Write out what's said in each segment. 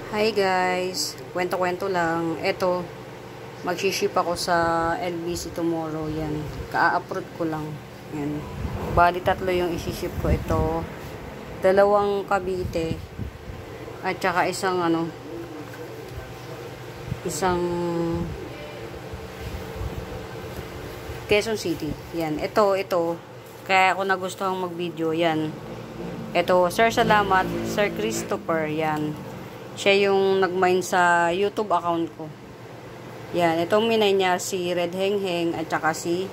Hi guys, kwento-kwento lang. Eto, mag-ship ako sa LBC tomorrow. Yan, ka-upload ko lang. Yan. Bali, 3 yung isi-ship ko. Ito, 2 Cavite. At saka isang isang Quezon City. Yan, ito. Kaya ako nagustuhan mag-video. Yan. Ito, Sir Salamat, Sir Christopher. Yan. Siya yung nag-mine sa YouTube account ko. Yan, itong minay niya si Red Heng Heng at saka si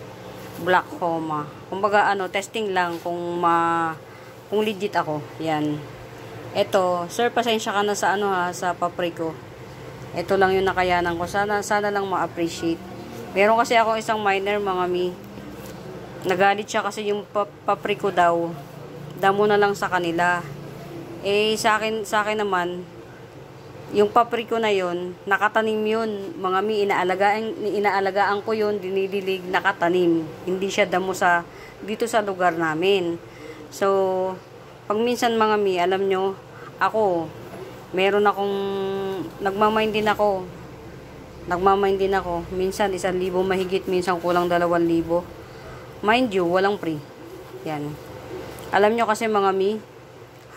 Black Homa. Kumbaga testing lang kung legit ako. Yan. Ito, sir, pasensya ka na sa sa papriko. Ito lang yung nakayanan ko. Sana lang ma-appreciate. Meron kasi ako isang miner, mga mi. Nagalit siya kasi yung papriko daw. Damo na lang sa kanila. Sa akin naman, yung papriko na yun, nakatanim yun. Mga mi, inaalagaan ko yun, dinidilig, nakatanim. Hindi siya damo dito sa lugar namin. So, pag minsan mga mi, alam nyo, ako, meron akong, nagmamine din ako. Minsan, 1,000 mahigit, minsan kulang 2,000. Mind you, walang free. Yan. Alam nyo kasi mga mi,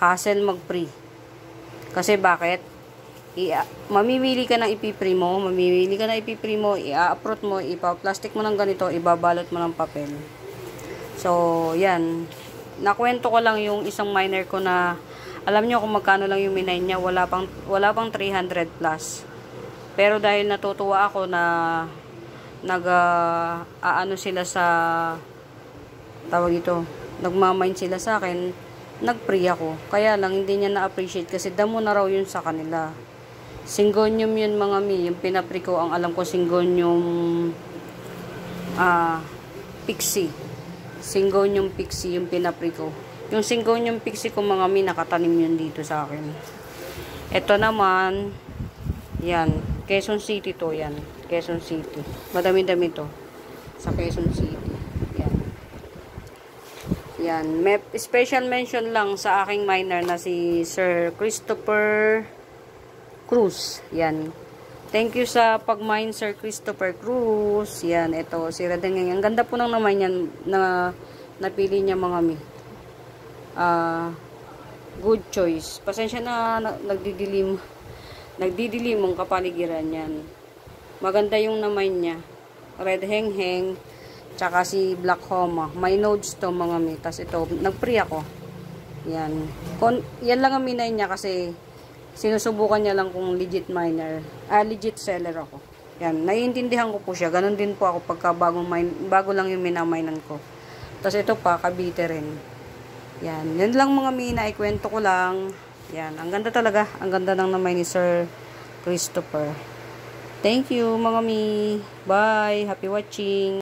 hassle mag-free. Kasi bakit? Mamimili ka ng ipipre mo, i-uproot mo, ipa-plastic mo ng ganito, ibabalot mo ng papel. So, yan. Nakwento ko lang yung isang miner ko na, alam nyo kung magkano lang yung minay niya, wala pang 300 plus. Pero dahil natutuwa ako na sila sa, tawag ito, nagmamine sila sa akin, nag-free ako. Kaya lang, hindi niya na-appreciate kasi damo na raw yun sa kanila. Syngonium yun mga mi, yung pinapre ko, ang alam ko Syngonium Pixie. Syngonium Pixie yung pinapre ko. Yung Syngonium Pixie ko mga mi, nakatanim yun dito sa akin. Ito naman, yan, Quezon City to, yan. Quezon City. Madami-dami to. Sa Quezon City. Yan. Yan. May special mention lang sa aking miner na si Sir Christopher Cruz. Yan. Thank you sa pag-mine, Sir Christopher Cruz. Yan. Ito, si Radengeng. Ang ganda po ng naman yan na napili niya mga mi. Good choice. Pasensya na nagdidilim ang kapaligiran yan. Maganda yung naman niya. Red Heng Heng, tsaka si Black Homa. May nodes to mga mi. Tapos ito, nag-free ako. Yan. Yan lang ang minay niya kasi sinusubukan niya lang kung legit miner. Legit seller ako. Yan. Naiintindihan ko po siya. Ganon din po ako pagka bago lang yung minaminan ko. Tapos ito pa, Cavite rin. Yan. Yan lang mga mina. Ikwento ko lang. Yan. Ang ganda talaga. Ang ganda ng namay ni Sir Christopher. Thank you mga mi. Bye. Happy watching.